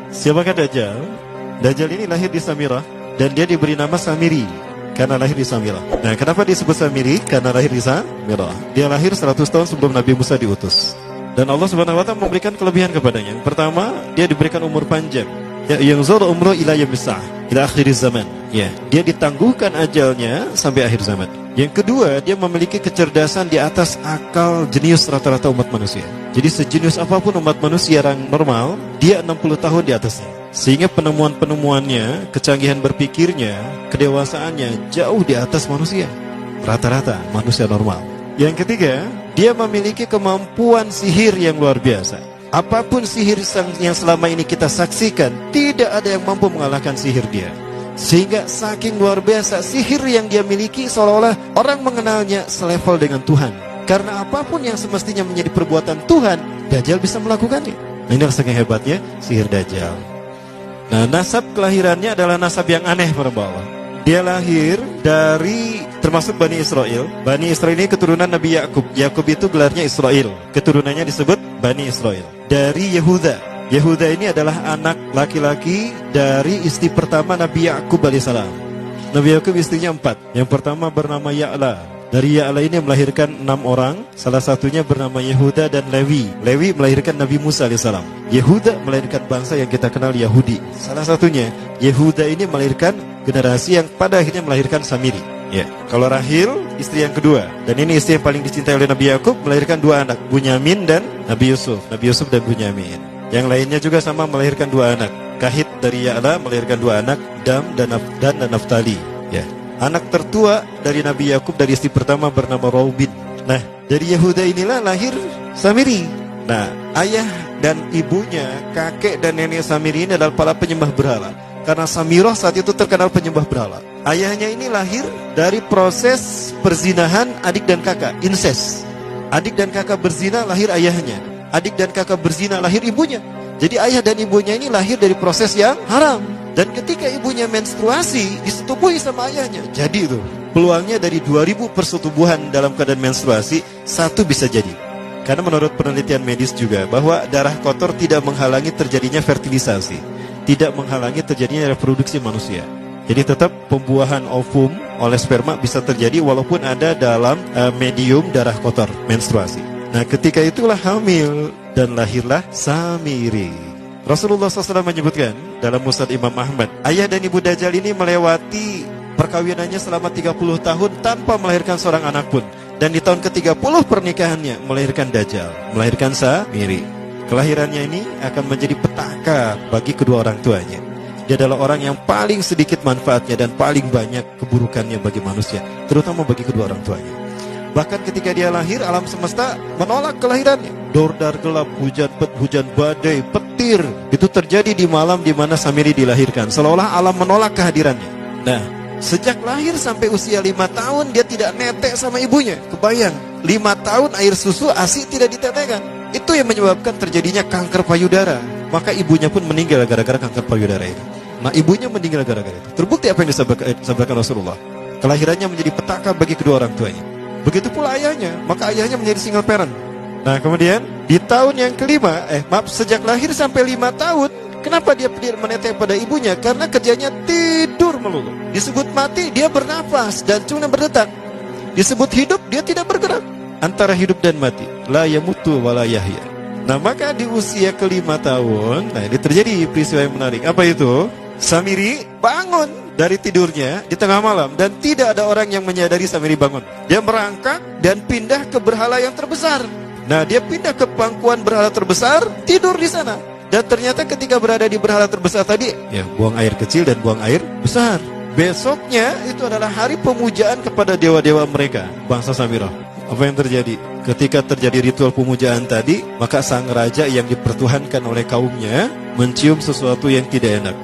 Siapakah Dajjal? Dajjal ini lahir di Samirah dan dia diberi nama Samiri karena lahir di Samirah. Nah, kenapa disebut Samiri? Karena lahir di Samirah. Dia lahir 100 tahun sebelum Nabi Musa diutus. Dan Allah Subhanahu wa taala memberikan kelebihan kepadanya. Yang pertama, dia diberikan umur panjang. Ya, yang zul umru ila yamsah ila akhir zaman. Ya, dia ditangguhkan ajalnya sampai akhir zaman. Yang kedua, dia memiliki kecerdasan di atas akal jenius rata-rata umat manusia. Jadi sejenius apapun umat manusia yang normal, dia 60 tahun di atasnya. Sehingga penemuan-penemuannya, kecanggihan berpikirnya, kedewasaannya jauh di atas manusia. Rata-rata manusia normal. Yang ketiga, dia memiliki kemampuan sihir yang luar biasa. Apapun sihir yang selama ini kita saksikan, tidak ada yang mampu mengalahkan sihir dia. Sehingga saking luar biasa sihir yang dia miliki, seolah-olah orang mengenalnya selevel dengan Tuhan. Karena apapun yang semestinya menjadi perbuatan Tuhan, Dajjal bisa melakukannya. Nah, ini saking hebatnya sihir Dajjal. Nah, nasab kelahirannya adalah nasab yang aneh para Allah. Dia lahir dari termasuk Bani Israel. Bani Israel ini keturunan Nabi Yakub. Yakub itu gelarnya Israel. Keturunannya disebut Bani Israel. Dari Yehuda. Yehuda ini adalah anak laki-laki dari istri pertama Nabi Yakub alaihissalam. Nabi Yakub istrinya 4. Yang pertama bernama Ya'la. Dari Ya'la ini melahirkan 6 orang. Salah satunya bernama Yehuda dan Lewi. Lewi melahirkan Nabi Musa alaihissalam. Yehuda melahirkan bangsa yang kita kenal Yahudi. Salah satunya Yehuda ini melahirkan generasi yang pada akhirnya melahirkan Samiri. Ya, kalau Rahil istri yang kedua, dan ini istri yang paling dicintai oleh Nabi Yakub, melahirkan 2 anak, Bunyamin dan Nabi Yusuf. Nabi Yusuf dan Bunyamin. Yang lainnya juga sama melahirkan 2 anak. Kahit dari Ya'la melahirkan 2 anak, Dam dan Naftali. Ya. Anak tertua dari Nabi Yakub dari istri pertama bernama Raubin. Nah, dari Yehuda inilah lahir Samiri. Nah, ayah dan ibunya, kakek dan nenek Samiri ini adalah para penyembah berhala. Karena Samirah saat itu terkenal penyembah berhala. Ayahnya ini lahir dari proses perzinahan adik dan kakak, incest. Adik dan kakak berzina, lahir ayahnya. Adik dan kakak berzina, lahir ibunya. Jadi ayah dan ibunya ini lahir dari proses yang haram. Dan ketika ibunya menstruasi, disetubuhi sama ayahnya. Jadi itu, peluangnya dari 2000 persetubuhan dalam keadaan menstruasi, 1 bisa jadi. Karena menurut penelitian medis juga, bahwa darah kotor tidak menghalangi terjadinya fertilisasi, tidak menghalangi terjadinya reproduksi manusia. Jadi tetap pembuahan ovum oleh sperma bisa terjadi walaupun ada dalam medium darah kotor, menstruasi. Nah, ketika itulah hamil dan lahirlah Samiri. Rasulullah SAW menyebutkan dalam Musnad Imam Ahmad, ayah dan ibu Dajjal ini melewati perkawinannya selama 30 tahun tanpa melahirkan seorang anak pun. Dan di tahun ke-30 pernikahannya melahirkan Dajjal, melahirkan Samiri. Kelahirannya ini akan menjadi petaka bagi kedua orang tuanya. Dia adalah orang yang paling sedikit manfaatnya dan paling banyak keburukannya bagi manusia, terutama bagi kedua orang tuanya. Bahkan ketika dia lahir, alam semesta menolak kelahirannya. Dordar gelap, hujan badai, petir, itu terjadi di malam di mana Samiri dilahirkan. Seolah-olah alam menolak kehadirannya. Nah, sejak lahir sampai usia 5 tahun dia tidak netek sama ibunya. Kebayang, 5 tahun air susu ASI tidak ditetekkan. Itu yang menyebabkan terjadinya kanker payudara. Maka ibunya pun meninggal gara-gara kanker payudara itu. Nah, ibunya meninggal gara-gara itu. Terbukti apa yang disampaikan Rasulullah. Kelahirannya menjadi petaka bagi kedua orang tuanya. Begitu pula ayahnya, maka ayahnya menjadi single parent. Nah, kemudian di tahun yang kelima, sejak lahir sampai 5 tahun, kenapa dia menetek pada ibunya? Karena kerjanya tidur melulu. Disebut mati, dia bernafas dan cuma berdetak. Disebut hidup, dia tidak bergerak. Antara hidup dan mati, la yamutu wa la yahya. Nah, maka di usia ke-5 tahun, nah ini terjadi peristiwa yang menarik. Apa itu? Samiri bangun dari tidurnya di tengah malam dan tidak ada orang yang menyadari Samiri bangun. Dia merangkak dan pindah ke berhala yang terbesar. Nah, dia pindah ke pangkuan berhala terbesar, tidur di sana. Dan ternyata ketika berada di berhala terbesar tadi, ya buang air kecil dan buang air besar. Besoknya itu adalah hari pemujaan kepada dewa-dewa mereka, bangsa Samirah. Apa yang terjadi? Ketika terjadi ritual pemujaan tadi, maka sang raja yang dipertuhankan oleh kaumnya mencium sesuatu yang tidak enak.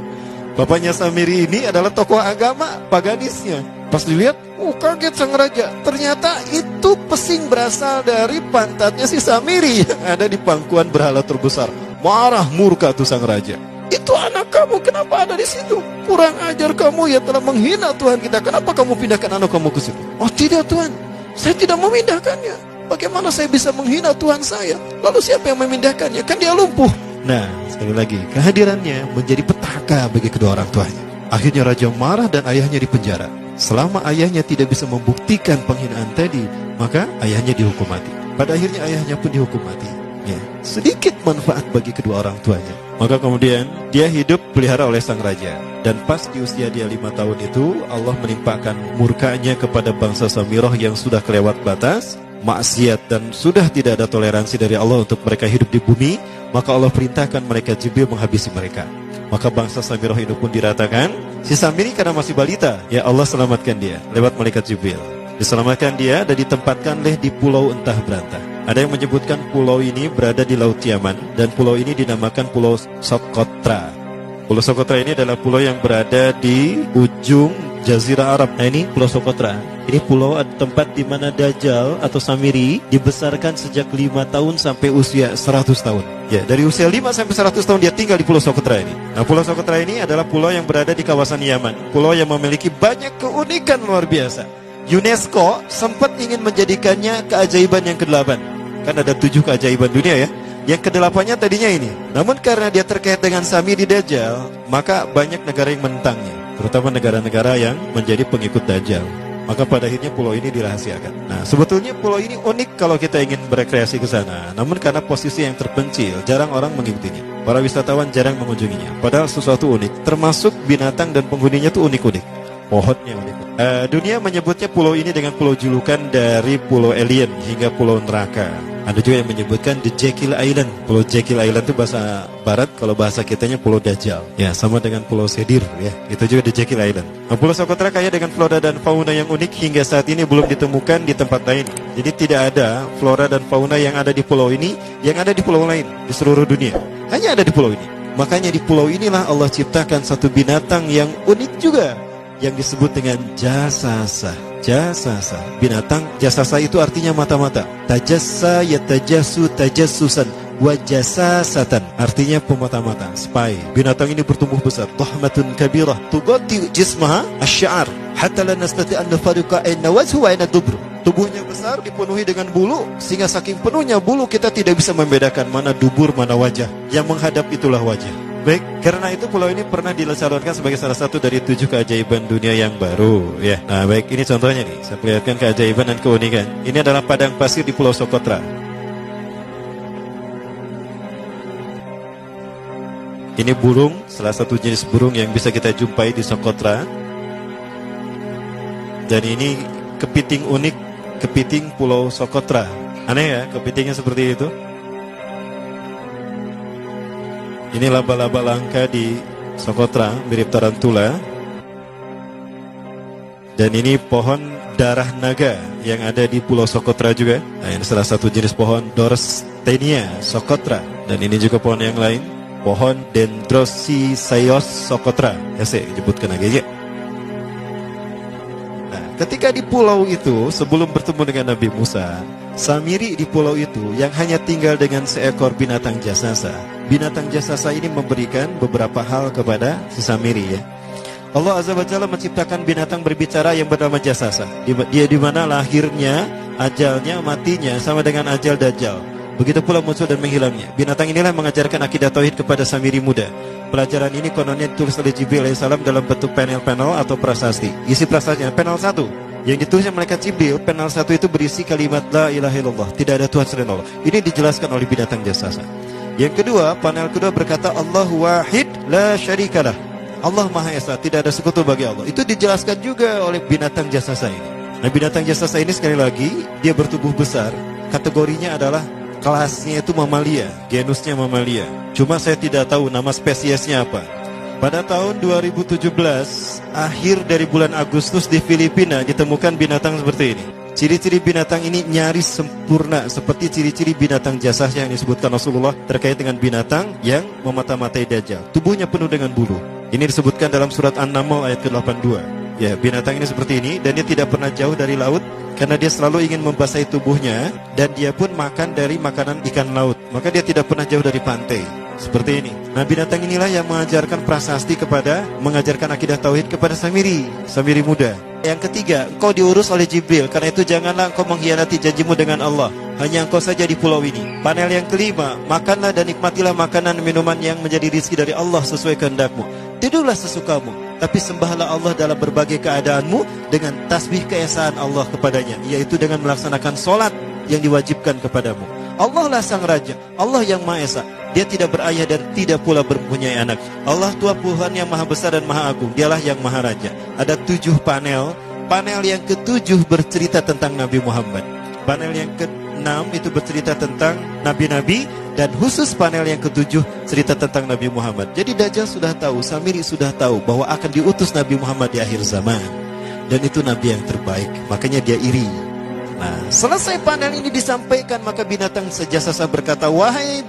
Bapaknya Samiri ini adalah tokoh agama paganisnya. Pas dilihat, kaget sang raja. Ternyata itu pesing berasal dari pantatnya si Samiri yang ada di pangkuan berhala terbesar. Marah murka tuh sang raja. Itu anak kamu, kenapa ada di situ? Kurang ajar kamu yang telah menghina Tuhan kita. Kenapa kamu pindahkan anak kamu ke situ? Oh tidak Tuhan, saya tidak memindahkannya. Bagaimana saya bisa menghina Tuhan saya? Lalu siapa yang memindahkannya? Kan dia lumpuh. Nah, Sekali lagi, kehadirannya menjadi petaka bagi kedua orang tuanya. Akhirnya raja marah dan ayahnya dipenjara. Selama ayahnya tidak bisa membuktikan penghinaan tadi, maka ayahnya dihukum mati. Pada akhirnya ayahnya pun dihukum mati. Ya, sedikit manfaat bagi kedua orang tuanya. Maka kemudian dia hidup pelihara oleh sang raja. Dan pas di usia dia 5 tahun itu, Allah menimpakan murkanya kepada bangsa Samirah yang sudah kelewat batas, maksiat, dan sudah tidak ada toleransi dari Allah untuk mereka hidup di bumi. Maka Allah perintahkan malaikat Jibril menghabisi mereka. Maka bangsa Samirah itu pun diratakan. Si Samiri karena masih balita, ya Allah selamatkan dia lewat malaikat Jibril. Diselamatkan dia dan ditempatkan di pulau entah berantah. Ada yang menyebutkan pulau ini berada di Laut Yaman, dan pulau ini dinamakan Pulau Socotra. Pulau Socotra ini adalah pulau yang berada di ujung Jazirah Arab. Nah, ini Pulau Socotra. Ini pulau tempat di mana Dajjal atau Samiri dibesarkan sejak 5 tahun sampai usia 100 tahun. Ya, dari usia 5 sampai 100 tahun dia tinggal di Pulau Socotra ini. Nah, Pulau Socotra ini adalah pulau yang berada di kawasan Yaman. Pulau yang memiliki banyak keunikan luar biasa. UNESCO sempat ingin menjadikannya keajaiban yang ke-8. Kan ada 7 keajaiban dunia ya. Yang ke-8-nya tadinya ini. Namun karena dia terkait dengan Samiri Dajjal, maka banyak negara yang menentangnya, terutama negara-negara yang menjadi pengikut Dajjal. Maka pada akhirnya pulau ini dirahasiakan. Nah, sebetulnya pulau ini unik kalau kita ingin berekreasi ke sana. Namun karena posisi yang terpencil, jarang orang mengikutinya. Para wisatawan jarang mengunjunginya. Padahal sesuatu unik, termasuk binatang dan penghuninya tuh unik-unik. Pohonnya unik. Dunia menyebutnya pulau ini dengan pulau julukan dari pulau alien hingga pulau neraka. Ada juga yang menyebutkan The Jekyll Island. Pulau Jekyll Island itu bahasa barat, kalau bahasa kitanya Pulau Dajjal. Ya, sama dengan Pulau Sedir ya. Itu juga The Jekyll Island. Nah, Pulau Socotra kaya dengan flora dan fauna yang unik hingga saat ini belum ditemukan di tempat lain. Jadi tidak ada flora dan fauna yang ada di pulau ini yang ada di pulau lain di seluruh dunia. Hanya ada di pulau ini. Makanya di pulau inilah Allah ciptakan satu binatang yang unik juga, yang disebut dengan jasasa. Jasasa, binatang jasasa itu artinya mata-mata. Tajassa yatajassu tajassusan wa jasasatan, artinya pemata-mata, spy. Binatang ini bertumbuh besar, dhahmatun kabirah tughatti jismaha asy-sya'ar hatta la nastati an nafariqa ayna wajhu wa ayna dubr. Tubuhnya besar, dipenuhi dengan bulu, sehingga saking penuhnya bulu kita tidak bisa membedakan mana dubur, mana wajah. Yang menghadap itulah wajah. Baik, karena itu pulau ini pernah dilesarkan sebagai salah satu dari 7 keajaiban dunia yang baru ya. Nah baik, ini contohnya nih, saya perlihatkan keajaiban dan keunikan. Ini adalah padang pasir di Pulau Socotra. Ini burung, salah satu jenis burung yang bisa kita jumpai di Socotra. Dan ini kepiting unik, kepiting Pulau Socotra. Aneh ya, kepitingnya seperti itu. Ini laba-laba langka di Socotra, mirip tarantula. Dan ini pohon darah naga yang ada di Pulau Socotra juga. Nah, ini salah satu jenis pohon Dorstenia Socotra. Dan ini juga pohon yang lain, pohon Dendrosisaios Socotra. Ya, saya sebutkan lagi ya. Nah, ketika di pulau itu, sebelum bertemu dengan Nabi Musa, Samiri di pulau itu yang hanya tinggal dengan seekor binatang jasasa. Binatang jasasa ini memberikan beberapa hal kepada si Samiri ya. Allah Azza wa Jalla menciptakan binatang berbicara yang bernama jasasa. Dia di mana lahirnya, ajalnya, matinya sama dengan ajal Dajjal. Begitu pula muncul dan menghilangnya. Binatang inilah mengajarkan akidah tauhid kepada Samiri muda. Pelajaran ini kononnya ditulis oleh Jibril alaihissalam dalam bentuk panel-panel atau prasasti. Isi prasastinya panel 1 yang ditulisnya malaikat Jibril, panel 1 itu berisi kalimat la ilaha illallah, tidak ada Tuhan selain Allah. Ini dijelaskan oleh binatang jasasa. Yang kedua, panel kedua berkata Allahu wahid la syarikalah. Allah Maha Esa, tidak ada sekutu bagi Allah. Itu dijelaskan juga oleh binatang jasasa ini. Nah, binatang jasasa ini sekali lagi dia bertubuh besar. Kategorinya adalah kelasnya itu mamalia, genusnya mamalia. Cuma saya tidak tahu nama spesiesnya apa. Pada tahun 2017, akhir dari bulan Agustus di Filipina ditemukan binatang seperti ini. Ciri-ciri binatang ini nyaris sempurna seperti ciri-ciri binatang jasasa yang disebutkan Rasulullah terkait dengan binatang yang memata-matai Dajjal. Tubuhnya penuh dengan bulu. Ini disebutkan dalam surat An-Naml ayat ke-82. Ya, binatang ini seperti ini dan dia tidak pernah jauh dari laut karena dia selalu ingin membasahi tubuhnya dan dia pun makan dari makanan ikan laut. Maka dia tidak pernah jauh dari pantai. Seperti ini. Nah, binatang inilah yang mengajarkan prasasti mengajarkan akidah tauhid kepada Samiri muda. Yang ketiga, engkau diurus oleh Jibril, karena itu janganlah engkau mengkhianati janjimu dengan Allah. hanya engkau saja di pulau ini. Panel yang kelima, makanlah dan nikmatilah makanan minuman yang menjadi rizki dari Allah sesuai kehendakmu. Tidurlah sesukamu, tapi sembahlah Allah dalam berbagai keadaanmu dengan tasbih keesaan Allah kepadanya, yaitu dengan melaksanakan solat yang diwajibkan kepadamu. Allah lah sang raja, Allah yang Maha Esa. Dia tidak berayah dan tidak pula mempunyai anak. Allah Tuhan Tuhan yang maha besar dan maha agung. Dialah yang maha raja. Ada 7 panel. Panel yang ke-7 bercerita tentang Nabi Muhammad. Panel yang ke-6 itu bercerita tentang nabi-nabi, dan khusus panel yang ke-7 cerita tentang Nabi Muhammad. Jadi Dajjal sudah tahu, Samiri sudah tahu bahwa akan diutus Nabi Muhammad di akhir zaman, dan itu nabi yang terbaik. Makanya dia iri. Nah, selesai panel ini disampaikan, maka binatang sejasasa berkata, wahai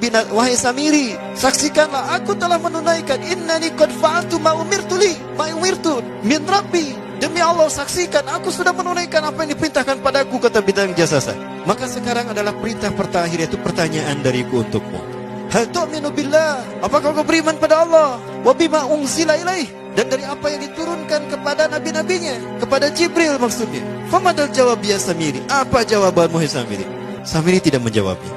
Samiri, saksikanlah aku telah menunaikan, innani qad fa'altu ma umirtu min rabbi. Demi Allah, saksikan aku sudah menunaikan apa yang diperintahkan padaku, kata binatang jasasa. Maka sekarang adalah perintah terakhir, yaitu pertanyaan dariku untukmu. Hal tu'minu billah, apakah kau beriman pada Allah? Wa bima unzila ilaih, dan dari apa yang diturunkan kepada nabi-nabinya, kepada Jibril maksudnya. Famadal jawab ya Samiri, apa jawabanmu hai Samiri? Samiri tidak menjawabnya.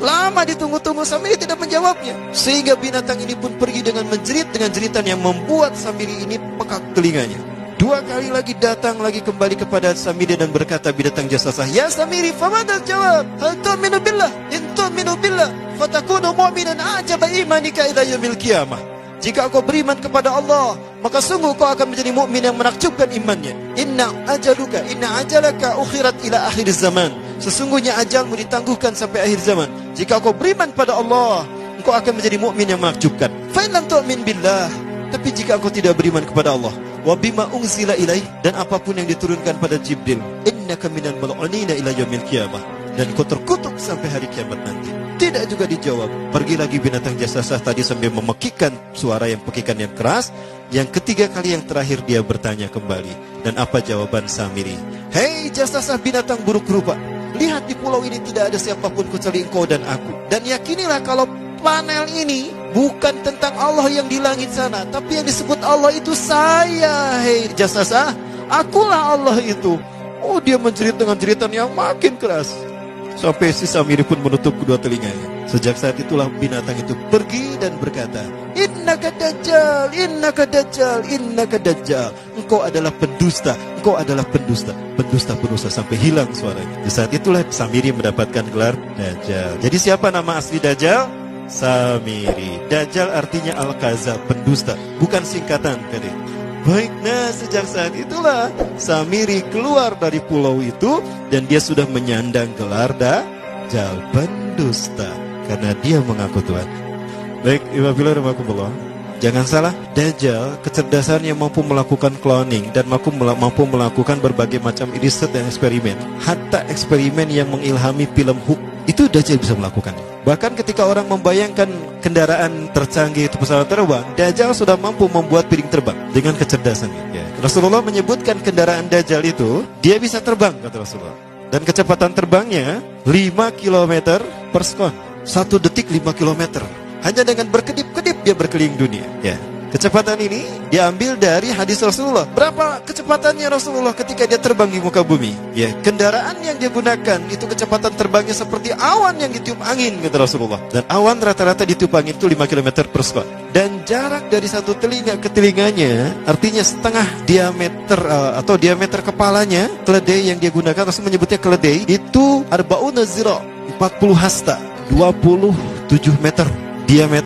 Lama ditunggu-tunggu, Samiri tidak menjawabnya, sehingga binatang ini pun pergi dengan menjerit dengan jeritan yang membuat Samiri ini pekak telinganya. 2 kali lagi datang lagi kembali kepada Samiri dan berkata binatang jasasa, ya Samiri, famadal jawab? Hal tu'minu billah, in tu'minu billah fatakunu mu'minan ajaba imanika ila yaumil qiyamah. Jika kau beriman kepada Allah, maka sungguh kau akan menjadi mukmin yang menakjubkan imannya. Inna ajalaka ukhirat ila akhir zaman. Sesungguhnya ajalmu ditangguhkan sampai akhir zaman. Jika kau beriman pada Allah, engkau akan menjadi mukmin yang menakjubkan. Fa in lam tu'min billah, tapi jika engkau tidak beriman kepada Allah, wa bima unzila ilaih, dan apapun yang diturunkan pada Jibril, innaka minal mal'unina ila yaumil qiyamah, dan kau terkutuk sampai hari kiamat nanti. Tidak juga dijawab. Pergi lagi binatang jasasa tadi sambil memekikkan suara yang pekikan yang keras. Yang ketiga kali yang terakhir dia bertanya kembali. Dan apa jawaban Samiri? Hei jasasa binatang buruk rupa, lihat di pulau ini tidak ada siapapun kecuali engkau dan aku. Dan yakinilah kalau panel ini bukan tentang Allah yang di langit sana, tapi yang disebut Allah itu saya. Hei jasasa, akulah Allah itu. Oh, dia menjerit dengan jeritan yang makin keras, sampai si Samiri pun menutup kedua telinganya. Sejak saat itulah binatang itu pergi dan berkata, innaka dajjal, innaka dajjal, innaka dajjal. Engkau adalah pendusta, engkau adalah pendusta, pendusta sampai hilang suaranya. Di saat itulah Samiri mendapatkan gelar Dajjal. Jadi siapa nama asli Dajjal? Samiri. Dajjal artinya Al-Kazab, pendusta, bukan singkatan tadi. Baik, nah sejak saat itulah Samiri keluar dari pulau itu, dan dia sudah menyandang gelar Dajjal, pendusta, karena dia mengaku Tuhan. Baik, Iwabillah, jangan salah, Dajjal kecerdasannya mampu melakukan cloning dan mampu melakukan berbagai macam riset dan eksperimen. Hatta eksperimen yang mengilhami film Hook itu Dajjal bisa melakukan. Bahkan ketika orang membayangkan kendaraan tercanggih itu pesawat terbang, Dajjal sudah mampu membuat piring terbang dengan kecerdasannya. Ya. Rasulullah menyebutkan kendaraan Dajjal itu dia bisa terbang, kata Rasulullah. Dan kecepatan terbangnya 5 km per sekon. 1 detik 5 km. Hanya dengan berkedip-kedip dia berkeliling dunia. Ya. Kecepatan ini diambil dari hadis Rasulullah. Berapa kecepatannya Rasulullah ketika dia terbang di muka bumi? Ya, kendaraan yang dia gunakan itu kecepatan terbangnya seperti awan yang ditiup angin, kata Rasulullah. Dan awan rata-rata ditiup angin itu 5 km per sekon. Dan jarak dari satu telinga ke telinganya, artinya setengah diameter atau diameter kepalanya, keledai yang dia gunakan, Rasul menyebutnya keledai, itu 40 zira, 40 hasta, 27 meter diameter.